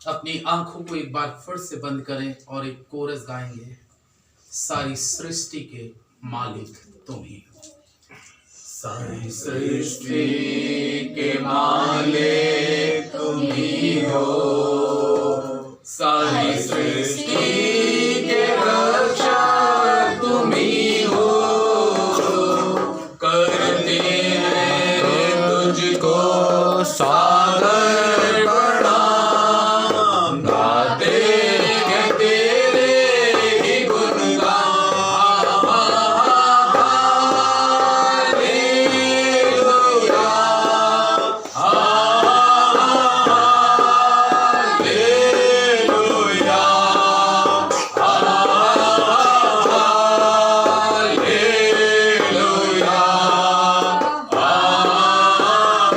अपनी आंखों को एक बार फिर से बंद करें और एक कोरस गाएंगे। सारी सृष्टि के मालिक तुम ही हो। सारी सृष्टि के मालिक तुम ही हो। सारी सृष्टि के रक्षक तुम ही हो। करते हैं तुझको सागर प्रणाम, गाते हैं तेरे ही गुणगान। हालेलुया, हालेलुया, हालेलुया,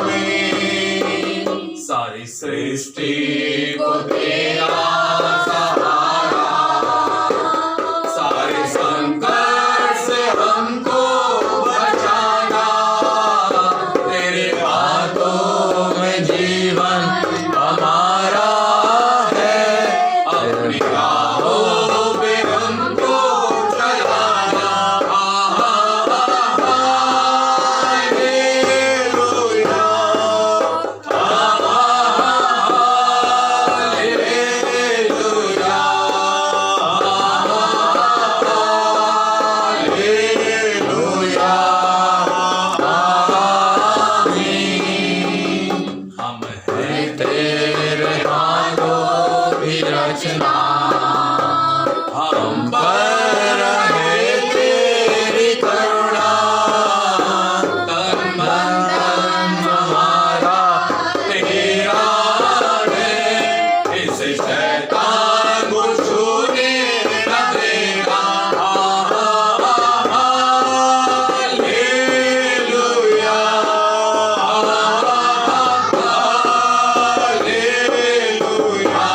आमीन। सारी सृष्टि को तेरा सहारा, सारे संकट से हमको बचाना। तेरे हाथों में जीवन हमारा है, अपनी राहों पे हमको चलाना। हालेलुया, हालेलुया, हालेलुया, आमीन। हम हैं तेरे हाथों की रचना, हम पर है तेरी करुणा। तन मन धन हमारा तेरा है, इसे शैतान को छूने न देगा। हालेलुया, हालेलुया,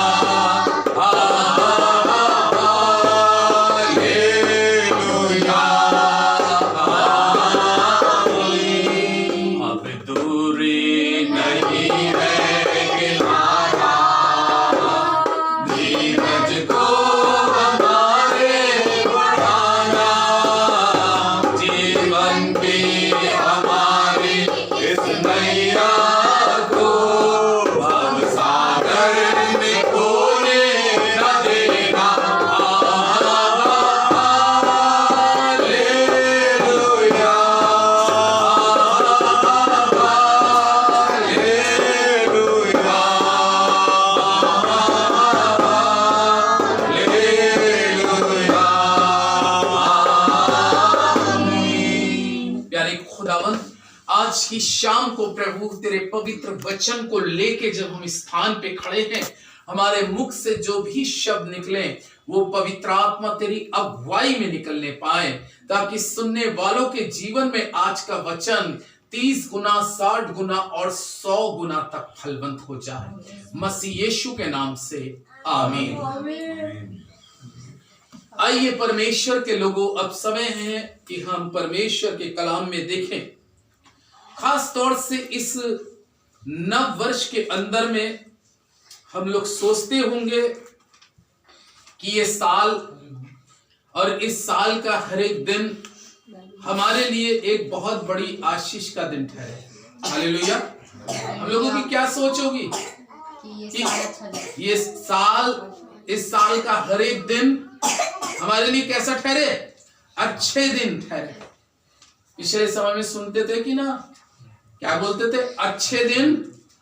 हालेलुया, आमीन। अब दूरी नहीं है किनारा, धीरज को हमारे बढ़ाना। जीवन की हमारी इस नैया को भव सागर में खोने न देना। हालेलुया, हालेलुया, हालेलुया, आमीन। प्यारे खुदावंद, आज की शाम को प्रभु तेरे पवित्र वचन को लेके जब हम इस स्थान पे खड़े हैं, हमारे मुख से जो भी शब्द निकले वो पवित्र आत्मा तेरी अगुवाई में निकलने पाए, ताकि सुनने वालों के जीवन में आज का वचन 30 गुना, 60 गुना और 100 गुना तक फलवंत हो जाए। मसीह यीशु के नाम से आमीन। आइए परमेश्वर के लोगों, अब समय है कि हम परमेश्वर के कलाम में देखें। खास तौर से इस नव वर्ष के अंदर में हम लोग सोचते होंगे कि ये साल और इस साल का हर एक दिन हमारे लिए एक बहुत बड़ी आशीष का दिन ठहरे। हालेलुया। हम लोगों की क्या सोच होगी कि ये साल, इस साल का हर एक दिन हमारे लिए कैसा ठहरे? अच्छे दिन ठहरे। पिछले समय में सुनते थे कि ना, क्या बोलते थे? अच्छे दिन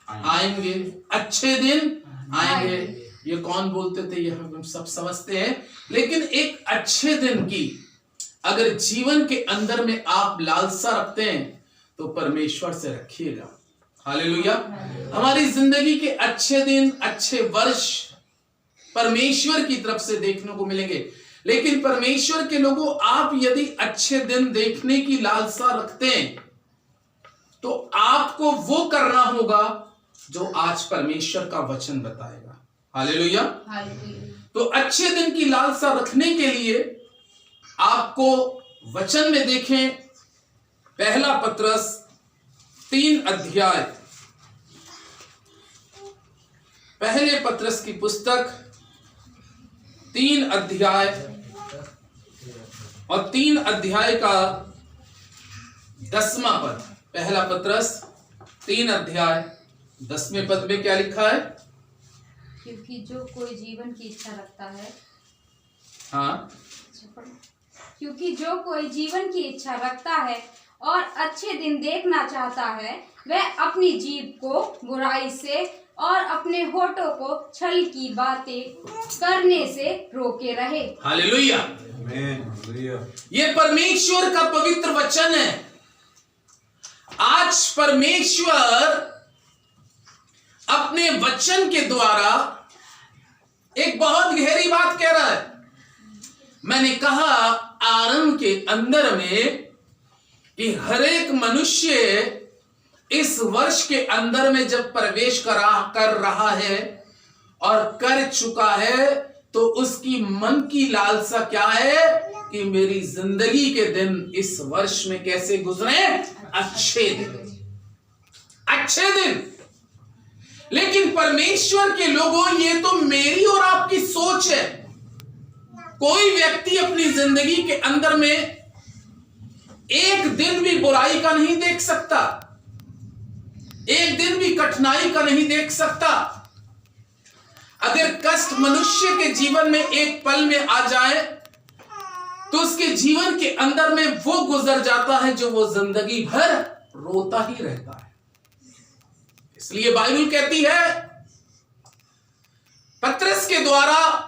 आएंगे, अच्छे दिन आएंगे। ये कौन बोलते थे? ये हम सब समझते हैं। लेकिन एक अच्छे दिन की अगर जीवन के अंदर में आप लालसा रखते हैं तो परमेश्वर से रखिएगा। हालेलुया। हमारी जिंदगी के अच्छे दिन, अच्छे वर्ष परमेश्वर की तरफ से देखने को मिलेंगे। लेकिन परमेश्वर के लोगों, आप यदि अच्छे दिन देखने की लालसा रखते हैं तो आपको वो करना होगा जो आज परमेश्वर का वचन बताएगा। हालेलुया। तो अच्छे दिन की लालसा रखने के लिए आपको वचन में देखें, पहला पत्रस 3 अध्याय पहले पत्रस की पुस्तक 3 अध्याय और 3 अध्याय का 10वां पद। पहला पत्रस 3 अध्याय 10वें पद में क्या लिखा है? क्योंकि जो कोई जीवन की इच्छा रखता है, हाँ, क्योंकि जो कोई जीवन की इच्छा रखता है और अच्छे दिन देखना चाहता है, वह अपनी जीभ को बुराई से और अपने होठों को छल की बातें करने से रोके रहे। हालेलुया। ये परमेश्वर का पवित्र वचन है। आज परमेश्वर अपने वचन के द्वारा एक बहुत गहरी बात कह रहा है। मैंने कहा आरंभ के अंदर में कि हर एक मनुष्य इस वर्ष के अंदर में जब प्रवेश कर रहा है और कर चुका है, तो उसकी मन की लालसा क्या है कि मेरी जिंदगी के दिन इस वर्ष में कैसे गुजरे? अच्छे दिन, अच्छे दिन। लेकिन परमेश्वर के लोगों, ये तो मेरी और आपकी सोच है। कोई व्यक्ति अपनी जिंदगी के अंदर में एक दिन भी बुराई का नहीं देख सकता, एक दिन भी कठिनाई का नहीं देख सकता। अगर कष्ट मनुष्य के जीवन में एक पल में आ जाए, तो उसके जीवन के अंदर में वो गुजर जाता है जो वो जिंदगी भर रोता ही रहता है। इसलिए बाइबल कहती है पत्रस के द्वारा,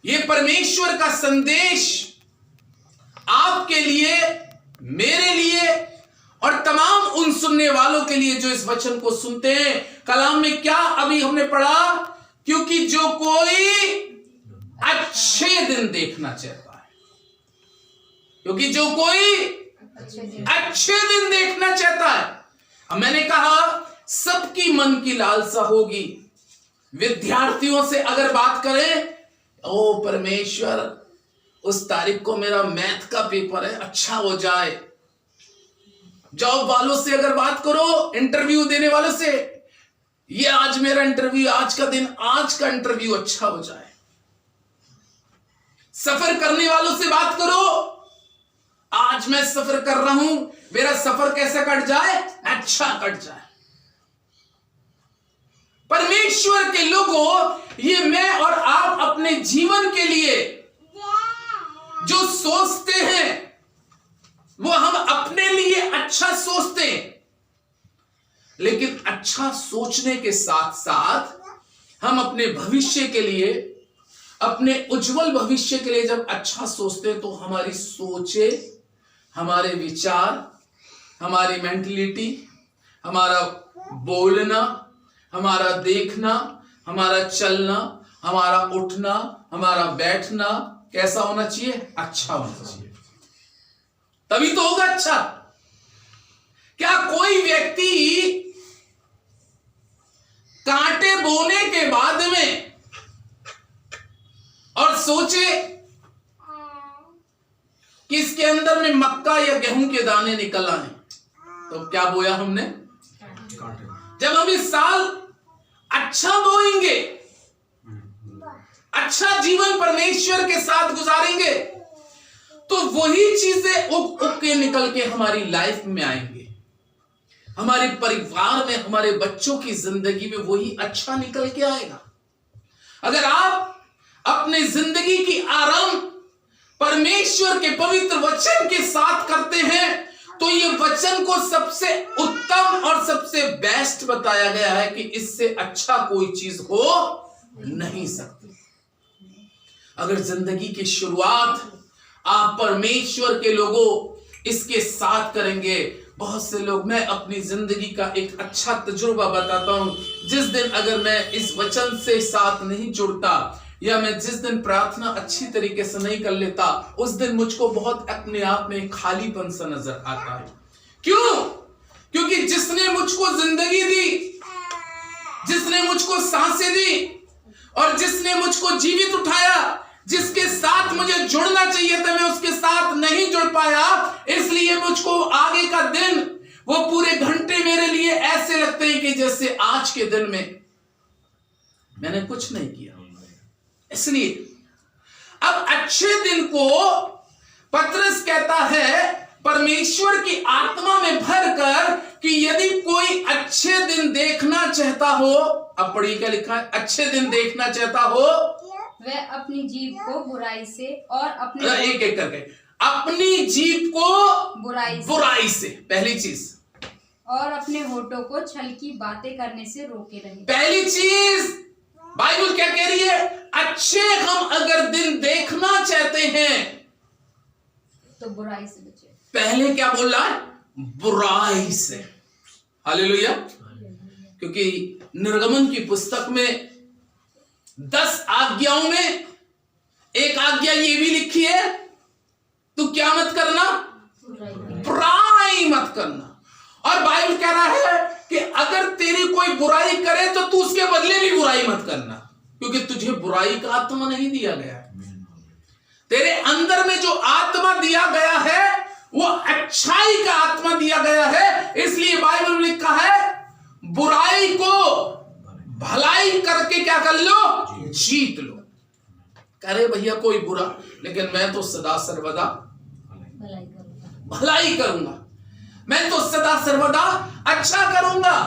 ये परमेश्वर का संदेश आपके लिए, मेरे लिए और तमाम उन सुनने वालों के लिए जो इस वचन को सुनते हैं। कलाम में क्या अभी हमने पढ़ा? क्योंकि जो कोई अच्छे दिन देखना चाहता है, क्योंकि जो कोई अच्छे दिन देखना चाहता है। अब मैंने कहा सबकी मन की लालसा होगी। विद्यार्थियों से अगर बात करें, ओ परमेश्वर, उस तारीख को मेरा मैथ का पेपर है, अच्छा हो जाए। जॉब वालों से अगर बात करो, इंटरव्यू देने वालों से, ये आज मेरा इंटरव्यू, आज का दिन, आज का इंटरव्यू अच्छा हो जाए। सफर करने वालों से बात करो, आज मैं सफर कर रहा हूं, मेरा सफर कैसा कट जाए? अच्छा कट जाए। परमेश्वर के लोगों, ये मैं और आप अपने जीवन के लिए जो सोचते हैं, वो हम अपने लिए अच्छा सोचते हैं। लेकिन अच्छा सोचने के साथ साथ हम अपने भविष्य के लिए, अपने उज्जवल भविष्य के लिए जब अच्छा सोचते हैं, तो हमारी सोचे, हमारे विचार, हमारी मेंटलिटी, हमारा बोलना, हमारा देखना, हमारा चलना, हमारा उठना, हमारा बैठना कैसा होना चाहिए? अच्छा होना चाहिए। तभी तो होगा अच्छा। क्या कोई व्यक्ति कांटे बोने के बाद में और सोचे कि इसके अंदर में मक्का या गेहूं के दाने निकल आए, तो क्या बोया हमने? जब हम इस साल अच्छा बोएंगे, अच्छा जीवन परमेश्वर के साथ गुजारेंगे, तो वही चीजें उग के निकल के हमारी लाइफ में आएंगे। हमारे परिवार में, हमारे बच्चों की जिंदगी में वही अच्छा निकल के आएगा। अगर आप अपने जिंदगी की आरंभ परमेश्वर के पवित्र वचन के साथ करते हैं, तो ये वचन को सबसे उत्तम और सबसे बेस्ट बताया गया है कि इससे अच्छा कोई चीज हो नहीं सकती। अगर जिंदगी की शुरुआत आप परमेश्वर के लोगों इसके साथ करेंगे, बहुत से लोग, मैं अपनी जिंदगी का एक अच्छा तजुर्बा बताता हूं। जिस दिन अगर मैं इस वचन से साथ नहीं जुड़ता, या मैं जिस दिन प्रार्थना अच्छी तरीके से नहीं कर लेता, उस दिन मुझको बहुत अपने आप में खालीपन सा नजर आता है। क्यों? क्योंकि जिसने मुझको जिंदगी दी, जिसने मुझको सांसें दी और जिसने मुझको जीवित उठाया, जिसके साथ मुझे जुड़ना चाहिए था, मैं उसके साथ नहीं जुड़ पाया। इसलिए मुझको आगे का दिन, वो पूरे घंटे मेरे लिए ऐसे लगते हैं कि जैसे आज के दिन में मैंने कुछ नहीं किया। इसलिए अब अच्छे दिन को पतरस कहता है परमेश्वर की आत्मा में भरकर कि यदि कोई अच्छे दिन देखना चाहता हो, अब पढ़िए क्या लिखा है, अच्छे दिन देखना चाहता हो वह अपनी जीभ को बुराई से और अपने एक एक करके अपनी जीभ को बुराई से पहली चीज, और अपने होठों को छल की बातें करने से रोके रहे। पहली चीज बाइबल क्या कह रही है, अच्छे हम अगर दिन देखना चाहते हैं तो बुराई से बचे। पहले क्या बोल रहा है, बुराई से। हालेलुया। क्योंकि निर्गमन की पुस्तक में 10 आज्ञाओं में एक आज्ञा ये भी लिखी है, तू क्या मत करना, बुराई मत करना। और बाइबल कह रहा है कि अगर तेरी कोई बुराई करे तो तू उसके बदले भी बुराई मत करना, क्योंकि तुझे बुराई का आत्मा नहीं दिया गया है। तेरे अंदर में जो आत्मा दिया गया है वो अच्छाई का आत्मा दिया गया है। इसलिए बाइबल में लिखा है बुराई को भलाई करके क्या कर लो, जीत लो। करे भैया कोई बुरा, लेकिन मैं तो सदा सर्वदा भलाई करूंगा, मैं तो सदा सर्वदा अच्छा करूंगा।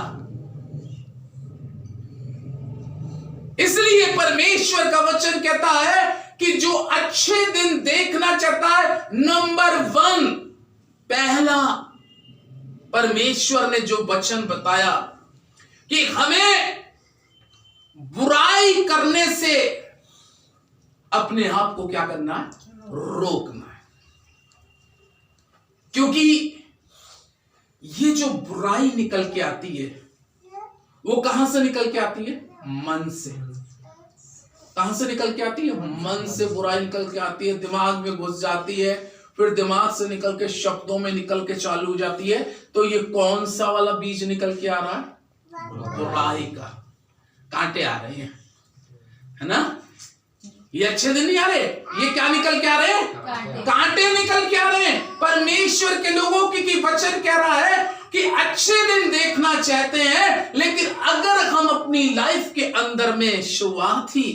इसलिए परमेश्वर का वचन कहता है कि जो अच्छे दिन देखना चाहता है, नंबर 1 पहला परमेश्वर ने जो वचन बताया कि हमें बुराई करने से अपने आप को क्या करना है, रोकना है। क्योंकि ये जो बुराई निकल के आती है वो कहां से निकल के आती है, मन से। कहां से निकल के आती है, मन से बुराई निकल के आती है, दिमाग में घुस जाती है, फिर दिमाग से निकल के शब्दों में निकल के चालू हो जाती है। तो ये कौन सा वाला बीज निकल के आ रहा है, बुराई का। कांटे आ रहे हैं, है ना, ये अच्छे दिन नहीं आ रहे, ये क्या निकल के आ रहे हैं, कांटे निकल के आ रहे हैं। परमेश्वर के लोगों की वचन कह रहा है कि अच्छे दिन देखना चाहते हैं, लेकिन अगर हम अपनी लाइफ के अंदर में शुरुआती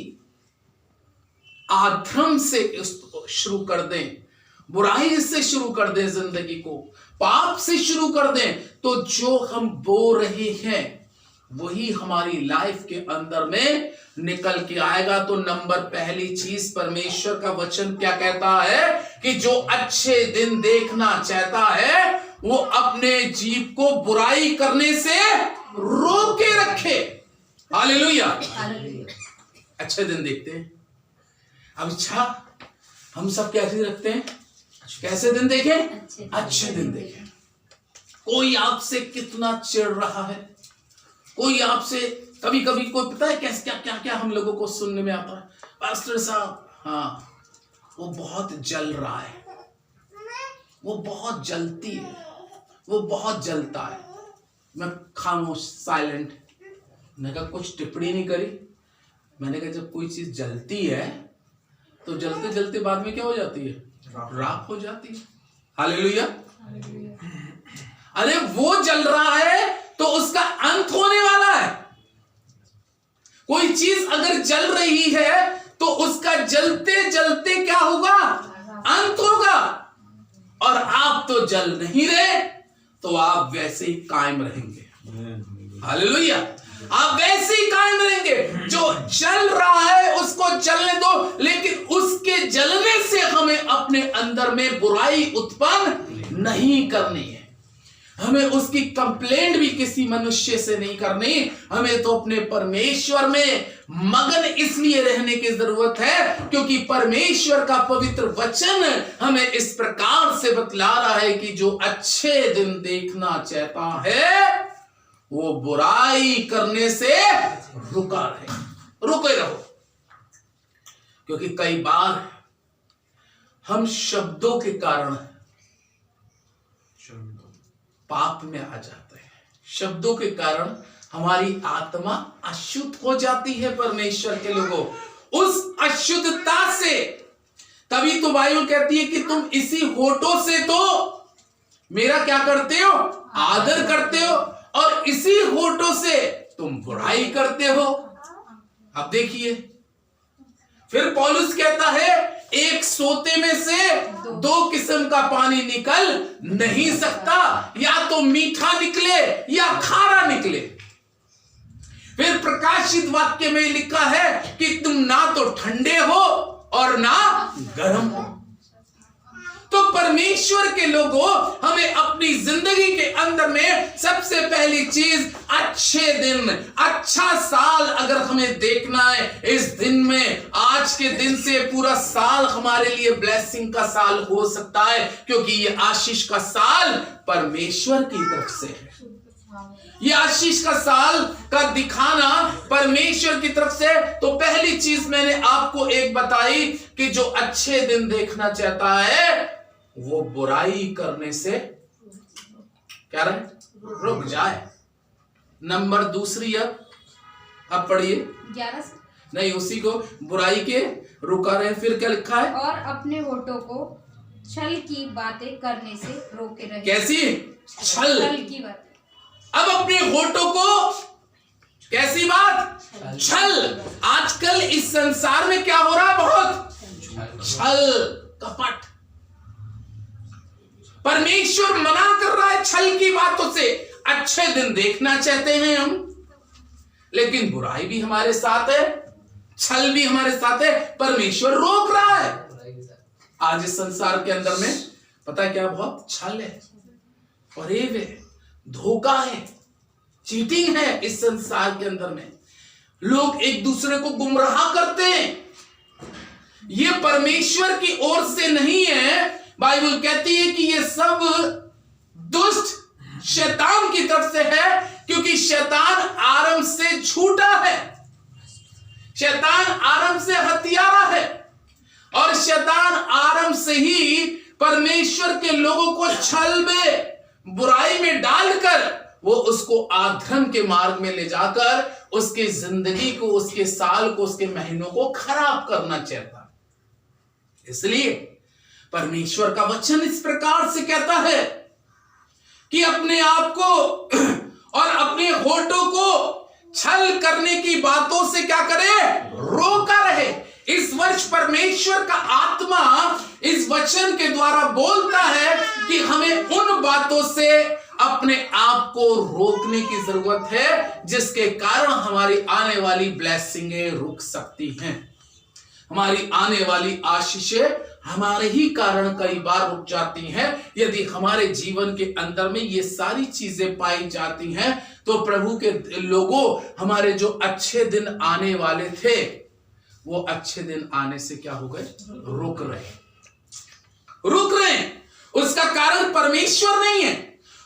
अधर्म से शुरू कर दें, बुराई से शुरू कर दें, जिंदगी को पाप से शुरू कर दें, तो जो हम बो रहे हैं वही हमारी लाइफ के अंदर में निकल के आएगा। तो नंबर पहली चीज परमेश्वर का वचन क्या कहता है कि जो अच्छे दिन देखना चाहता है वो अपने जीभ को बुराई करने से रोके रखे। हालेलुया। अच्छे दिन देखते हैं। अब इच्छा हम सब कैसे रखते हैं, कैसे दिन देखें, अच्छे दिन देखें। कोई आपसे कितना चिढ़ रहा है, कोई आपसे कभी कभी कोई पता है कैसे क्या क्या क्या हम लोगों को सुनने में आता है, पास्टर साहब हाँ वो बहुत जल रहा है, वो बहुत जलती है, वो बहुत जलता है। मैं खामोश साइलेंट, मैंने कहा कुछ टिप्पणी नहीं करी। मैंने कहा जब कोई चीज जलती है तो जलते जलते बाद में क्या हो जाती है, राख हो जाती है। हालेलुया। अरे वो जल रहा है तो उसका अंत होने वाला है। कोई चीज अगर जल रही है तो उसका जलते जलते क्या होगा, अंत होगा। और आप तो जल नहीं रहे तो आप वैसे ही कायम रहेंगे। हालेलुया। आप वैसे ही कायम रहेंगे। जो जल रहा है उसको जलने दो, लेकिन उसके जलने से हमें अपने अंदर में बुराई उत्पन्न नहीं करनी है। हमें उसकी कंप्लेंट भी किसी मनुष्य से नहीं करनी। हमें तो अपने परमेश्वर में मगन इसलिए रहने की जरूरत है क्योंकि परमेश्वर का पवित्र वचन हमें इस प्रकार से बतला रहा है कि जो अच्छे दिन देखना चाहता है वो बुराई करने से रुका रहे, रुके रहो। क्योंकि कई बार हम शब्दों के कारण पाप में आ जाते हैं। शब्दों के कारण हमारी आत्मा अशुद्ध हो जाती है। परमेश्वर के लोगों, उस अशुद्धता से तभी तो बाइबल कहती है कि तुम इसी होठों से तो मेरा क्या करते हो, आदर करते हो, और इसी होठों से तुम बुराई करते हो। अब देखिए, फिर पौलुस कहता है एक सोते में से दो किस्म का पानी निकल नहीं सकता, या तो मीठा निकले या खारा निकले। फिर प्रकाशित वाक्य में लिखा है कि तुम ना तो ठंडे हो और ना गर्म हो। तो परमेश्वर के लोगों, हमें अपनी जिंदगी के अंदर में सबसे पहली चीज अच्छे दिन, अच्छा साल अगर हमें देखना है, इस दिन में, आज के दिन से पूरा साल हमारे लिए ब्लेसिंग का साल हो सकता है, क्योंकि ये आशीष का साल परमेश्वर की तरफ से है। ये आशीष का साल का दिखाना परमेश्वर की तरफ से। तो पहली चीज मैंने आपको एक बताई कि जो अच्छे दिन देखना चाहता है वो बुराई करने से क्या रहे, रुक जाए। नंबर दूसरी, अब पढ़िए 11 नहीं, उसी को बुराई के रुका रहे। फिर क्या लिखा है, और अपने होठों को छल की बातें करने से रोके रहे। कैसी छल की बातें। अब अपने होठों को कैसी बात, छल। आजकल इस संसार में क्या हो रहा है, बहुत छल कपट। परमेश्वर मना कर रहा है छल की बातों से। अच्छे दिन देखना चाहते हैं हम, लेकिन बुराई भी हमारे साथ है, छल भी हमारे साथ है, परमेश्वर रोक रहा है। आज इस संसार के अंदर में पता है क्या, बहुत छल है, फरेब है, धोखा है, चीटिंग है। इस संसार के अंदर में लोग एक दूसरे को गुमराह करते हैं। ये परमेश्वर की ओर से नहीं है। बाइबल कहती है कि ये सब दुष्ट शैतान की तरफ से है, क्योंकि शैतान आरंभ से झूठा है, शैतान आरंभ से हत्यारा है, और शैतान आरंभ से ही परमेश्वर के लोगों को छल में, बुराई में डालकर वो उसको अधर्म के मार्ग में ले जाकर उसकी जिंदगी को, उसके साल को, उसके महीनों को खराब करना चाहता है। इसलिए परमेश्वर का वचन इस प्रकार से कहता है कि अपने आप को और अपने होठों को छल करने की बातों से क्या करे, रोका रहे। इस वर्ष परमेश्वर का आत्मा इस वचन के द्वारा बोलता है कि हमें उन बातों से अपने आप को रोकने की जरूरत है जिसके कारण हमारी आने वाली ब्लेसिंगें रुक सकती हैं। हमारी आने वाली आशीषें हमारे ही कारण कई बार रुक जाती हैं। यदि हमारे जीवन के अंदर में ये सारी चीजें पाई जाती हैं तो प्रभु के लोगों, हमारे जो अच्छे दिन आने वाले थे वो अच्छे दिन आने से क्या हो गए, रुक रहे हैं। उसका कारण परमेश्वर नहीं है,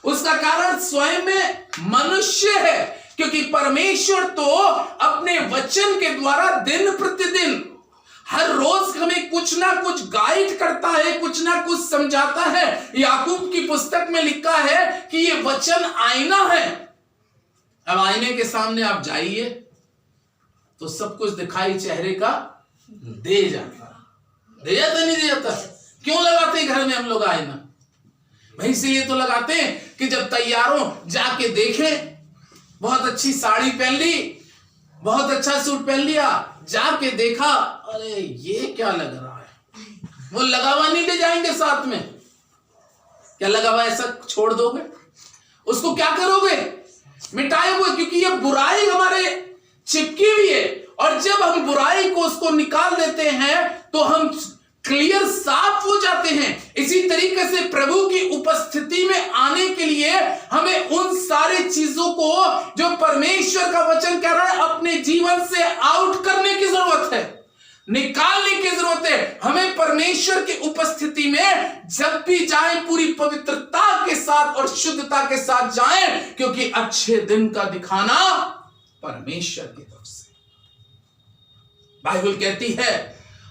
उसका कारण स्वयं में मनुष्य है, क्योंकि परमेश्वर तो अपने वचन के द्वारा दिन प्रतिदिन हर रोज हमें कुछ ना कुछ गाइड करता है, कुछ ना कुछ समझाता है। याकूब की पुस्तक में लिखा है कि ये वचन आईना है। अब आईने के सामने आप जाइए तो सब कुछ दिखाई चेहरे का दे जाता नहीं दे जाता। क्यों लगाते हैं घर में हम लोग आईना? भाई इसलिए तो लगाते हैं कि जब तैयारों जाके देखें, बहुत अच्छी साड़ी पहन ली, बहुत अच्छा सूट पहन लिया, जाके देखा, अरे ये क्या लग रहा है, वो लगा हुआ नहीं ले जाएंगे साथ में। क्या लगा हुआ ऐसा छोड़ दोगे? उसको क्या करोगे? मिटाओगे, क्योंकि ये बुराई हमारे चिपकी हुई है। और जब हम बुराई को उसको निकाल देते हैं तो हम क्लियर, साफ हो जाते हैं। इसी तरीके से प्रभु की उपस्थिति में आने के लिए हमें उन सारी चीजों को जो परमेश्वर का वचन कह रहा है अपने जीवन से आउट करने की जरूरत है, निकालने की जरूरत है। हमें परमेश्वर की उपस्थिति में जब भी जाएं पूरी पवित्रता के साथ और शुद्धता के साथ जाएं, क्योंकि अच्छे दिन का दिखाना परमेश्वर की तरफ से। बाइबल कहती है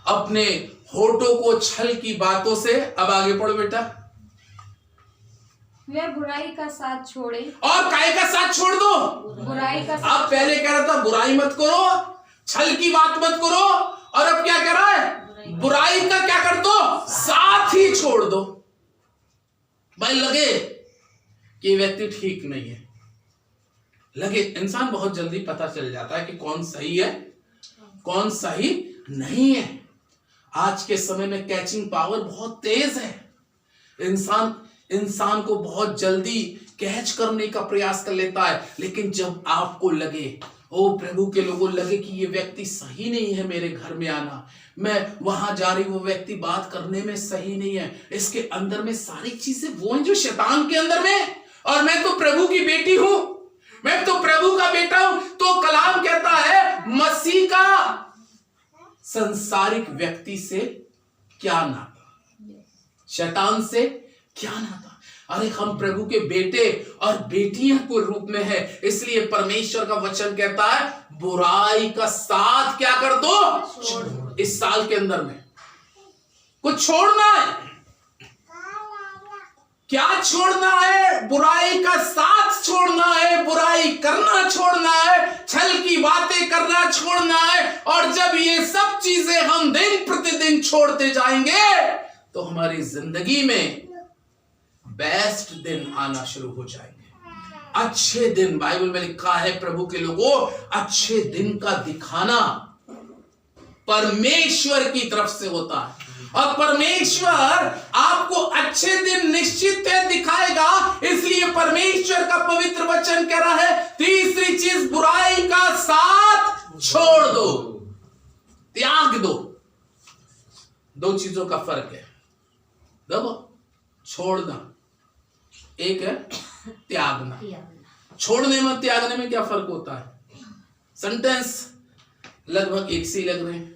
अपने होठों को छल की बातों से, अब आगे पढ़ो बेटा, वे बुराई का साथ छोड़े और काय का साथ छोड़ दो, बुराई का साथ। आप पहले कह रहा था बुराई मत करो, छल की बात मत करो, और अब क्या कह रहा है, बुराई का क्या कर दो, साथ ही छोड़ दो। भाई लगे कि व्यक्ति ठीक नहीं है, लगे, इंसान बहुत जल्दी पता चल जाता है कि कौन सही है कौन सही नहीं है। आज के समय में कैचिंग पावर बहुत तेज है। इंसान को बहुत जल्दी कैच करने का प्रयास कर लेता है, लेकिन जब आपको लगे, ओ प्रभु के लोगों लगे कि ये व्यक्ति सही नहीं है मेरे घर में आना, मैं वहां जा रही, वो व्यक्ति बात करने में सही नहीं है, इसके अंदर में सारी चीजें वो हैं जो शैतान के अंदर में, और मैं तो प्रभु की बेटी हूं, मैं तो प्रभु का बेटा हूं। तो कलाम कहता है मसीह का संसारिक व्यक्ति से क्या नाता, शैतान से क्या नाता। अरे हम प्रभु के बेटे और बेटियां को रूप में है, इसलिए परमेश्वर का वचन कहता है बुराई का साथ क्या कर दो। इस साल के अंदर में कुछ छोड़ना है। क्या छोड़ना है? बुराई का साथ छोड़ना है, बुराई करना छोड़ना है, छल की बातें करना छोड़ना है। और जब ये सब चीजें हम दिन प्रतिदिन छोड़ते जाएंगे तो हमारी जिंदगी में बेस्ट दिन आना शुरू हो जाएंगे। अच्छे दिन, बाइबल में लिखा है प्रभु के लोगों, अच्छे दिन का दिखाना परमेश्वर की तरफ से होता है, और परमेश्वर आपको अच्छे दिन निश्चित है दिखाएगा। इसलिए परमेश्वर का पवित्र वचन कह रहा है तीसरी चीज, बुराई का साथ छोड़ दो, त्याग दो। दो चीजों का फर्क है, देखो, छोड़ना एक है, त्यागना। छोड़ने में त्यागने में क्या फर्क होता है? सेंटेंस लगभग एक से ही लग रहे हैं।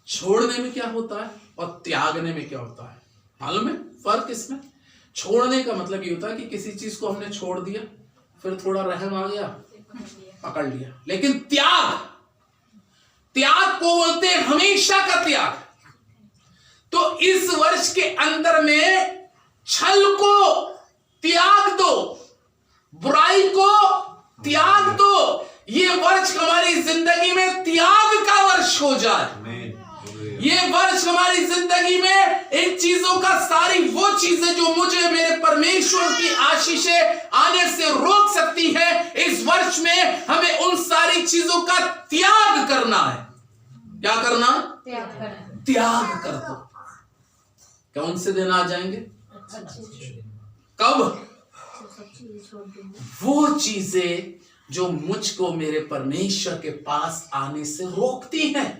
छोड़ने में क्या होता है और त्यागने में क्या होता है, मालूम है फर्क इसमें? छोड़ने का मतलब ये होता है कि किसी चीज को हमने छोड़ दिया, फिर थोड़ा रहम आ गया, पकड़ लिया। लेकिन त्याग को बोलते हैं हमेशा का त्याग। तो इस वर्ष के अंदर में छल को त्याग दो, बुराई को त्याग दो। ये वर्ष हमारी जिंदगी में त्याग का वर्ष हो जाए। ये वर्ष हमारी जिंदगी में इन चीजों का, सारी वो चीजें जो मुझे मेरे परमेश्वर की आशीषें आने से रोक सकती है, इस वर्ष में हमें उन सारी चीजों का त्याग करना है। क्या करना? त्याग कर दो। कौन से दिन आ जाएंगे? कब? वो चीजें जो मुझको मेरे परमेश्वर के पास आने से रोकती हैं,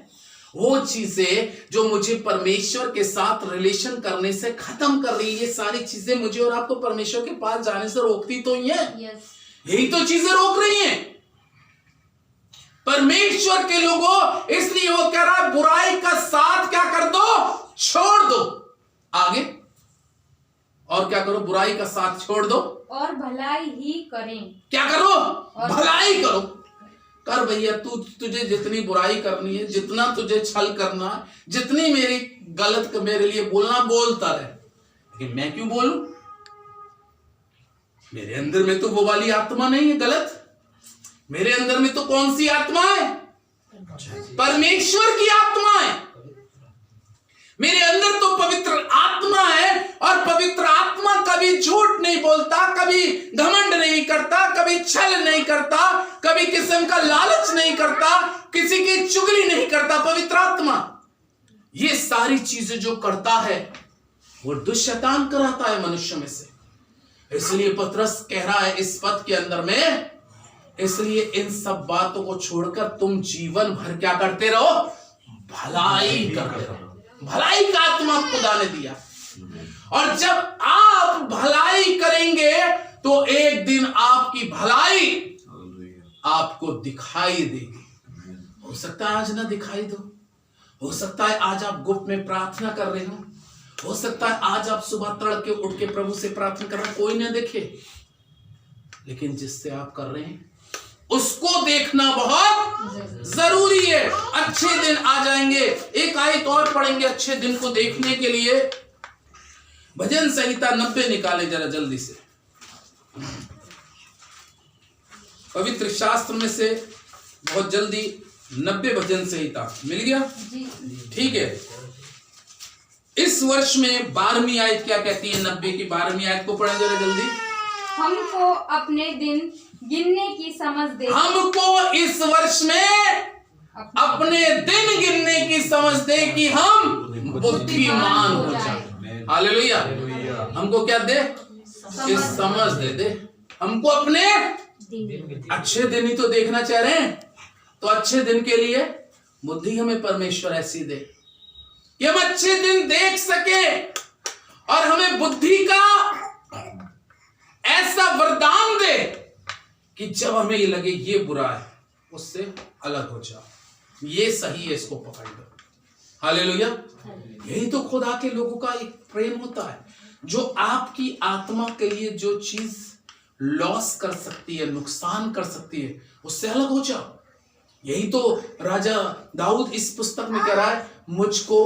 वो चीजें जो मुझे परमेश्वर के साथ रिलेशन करने से खत्म कर रही है। ये सारी चीजें मुझे और आपको परमेश्वर के पास जाने से रोकती तो ही है। यही तो चीजें रोक रही हैं परमेश्वर के लोगों। इसलिए वो कह रहा है बुराई का साथ क्या कर दो? छोड़ दो। आगे और क्या करो? बुराई का साथ छोड़ दो और भलाई ही करें। क्या करो? भलाई करो। कर भैया, तुझे जितनी बुराई करनी है, जितना तुझे छल करना है, जितनी मेरी गलत मेरे लिए बोलना, बोलता रहे। लेकिन मैं क्यों बोलूं? मेरे अंदर में तो वो वाली आत्मा नहीं है गलत। मेरे अंदर में तो कौन सी आत्मा है? परमेश्वर की आत्मा है। मेरे अंदर तो पवित्र आत्मा है, और पवित्र आत्मा कभी झूठ नहीं बोलता, कभी घमंड नहीं करता, कभी छल नहीं करता, कभी किस्म का लालच नहीं करता, किसी की चुगली नहीं करता। पवित्र आत्मा ये सारी चीजें जो करता है वो दुष्शैतान कराता है मनुष्य में से। इसलिए पतरस कह रहा है इस पद के अंदर में, इसलिए इन सब बातों को छोड़कर तुम जीवन भर क्या करते रहो? भलाई करते रहो। भलाई का आत्मा खुदा ने दिया, और जब आप भलाई करेंगे तो एक दिन आपकी भलाई आपको दिखाई देगी। हो सकता है आज ना दिखाई दो, हो सकता है आज आप गुप्त में प्रार्थना कर रहे हो सकता है आज आप सुबह तड़के उठ के प्रभु से प्रार्थना कर रहे हो, कोई ना देखे, लेकिन जिससे आप कर रहे हैं उसको देखना बहुत जरूरी है। अच्छे दिन आ जाएंगे। एक आयत और पढ़ेंगे अच्छे दिन को देखने के लिए। भजन संहिता 90 निकाले जरा जल्दी से। पवित्र शास्त्र में से बहुत जल्दी 90 भजन संहिता मिल गया? ठीक है। इस वर्ष में 12वीं आयत क्या कहती है? 90 की 12वीं आयत को पढ़ें जरा जल्दी। हमको अपने दिन गिनने की समझ दे। हमको इस वर्ष में अपने दिन गिनने की समझ दे कि हम बुद्धिमान हो जाए। हालेलुया। हमको क्या दे? इस समझ दे हमको अपने अच्छे दिन ही तो देखना चाह रहे हैं, तो अच्छे दिन के लिए बुद्धि हमें परमेश्वर ऐसी दे कि हम अच्छे दिन देख सके, और हमें बुद्धि का ऐसा वरदान दे कि जब हमें ये लगे ये बुरा है, उससे अलग हो जाओ, ये सही है, इसको पकड़ लो। हालेलुया। यही तो खुदा के लोगों का एक प्रेम होता है, जो आपकी आत्मा के लिए जो चीज लॉस कर सकती है, नुकसान कर सकती है, उससे अलग हो जाओ। यही तो राजा दाऊद इस पुस्तक में कह रहा है, मुझको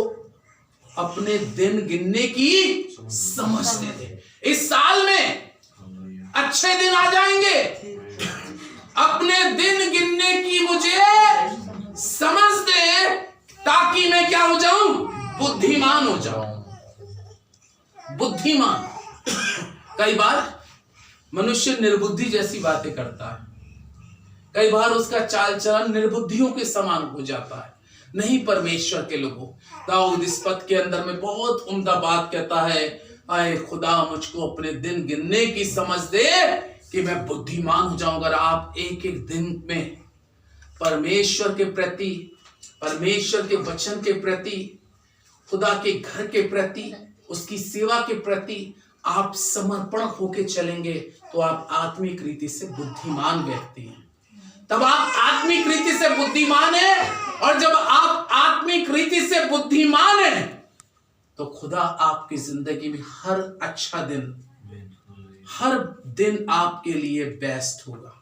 अपने दिन गिनने की समझ दे। इस साल में अच्छे दिन आ जाएंगे, अपने दिन गिनने की मुझे समझ दे, ताकि मैं क्या हो जाऊं? बुद्धिमान हो जाऊं। बुद्धिमान। कई बार मनुष्य निर्बुद्धि जैसी बातें करता है, कई बार उसका चाल चलन निर्बुद्धियों के समान हो जाता है। नहीं परमेश्वर के लोगों, दाऊद इस पद के अंदर में बहुत उम्दा बात कहता है, आए खुदा मुझको अपने दिन गिनने की समझ दे कि मैं बुद्धिमान हो जाऊं। अगर आप एक एक दिन में परमेश्वर के प्रति, परमेश्वर के वचन के प्रति, खुदा के घर के प्रति, उसकी सेवा के प्रति आप समर्पण होके चलेंगे, तो आप आत्मिक रीति से बुद्धिमान व्यक्ति हैं। तब आप आत्मिक रीति से बुद्धिमान हैं, और जब आप आत्मिक रीति से बुद्धिमान हैं, तो खुदा आपकी जिंदगी में हर अच्छा दिन, हर दिन आपके लिए बेस्ट होगा,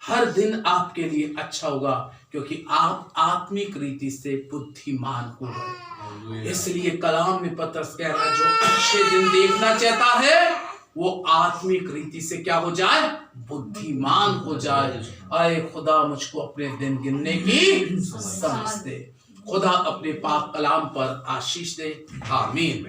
हर दिन आपके लिए अच्छा होगा, क्योंकि आप आत्मिक रीति से बुद्धिमान हो गए। इसलिए कलाम में पतरस कह रहा है, जो अच्छे दिन देखना चाहता है वो आत्मिक रीति से क्या हो जाए? बुद्धिमान हो जाए। आए खुदा मुझको अपने दिन गिनने की समझ दे। खुदा अपने पाक कलाम पर आशीष दे। आमीन।